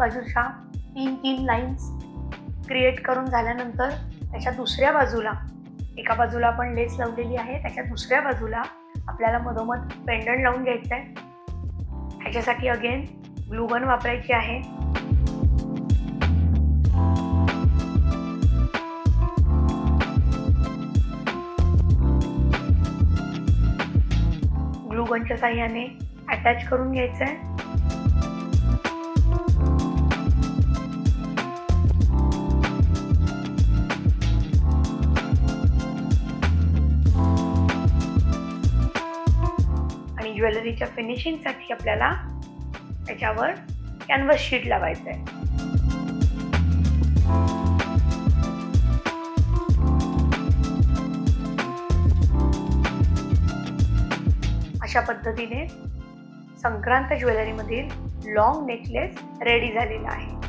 बाजूच्या 3-3 lines create करून झाल्यानंतर त्याच्या दुसऱ्या बाजूला, एका बाजूला आपण लेस लावलेली आहे, त्याच्या दुसऱ्या बाजूला आपल्याला मधोमध पेंडंट लावून घ्यायचं आहे. ह्याच्यासाठी अगेन ग्लू गन वापरायची आहे. ग्लू गनच्या साहाय्याने अटॅच करून घ्यायचं आहे. आणि ज्वेलरीच्या फिनिशिंगसाठी आपल्याला त्याच्यावर कॅनव्हास शीट लावायचं आहे. अशा पद्धतीने संक्रांत ज्वेलरीमधील लॉंग नेकलेस रेडी झालेला आहे.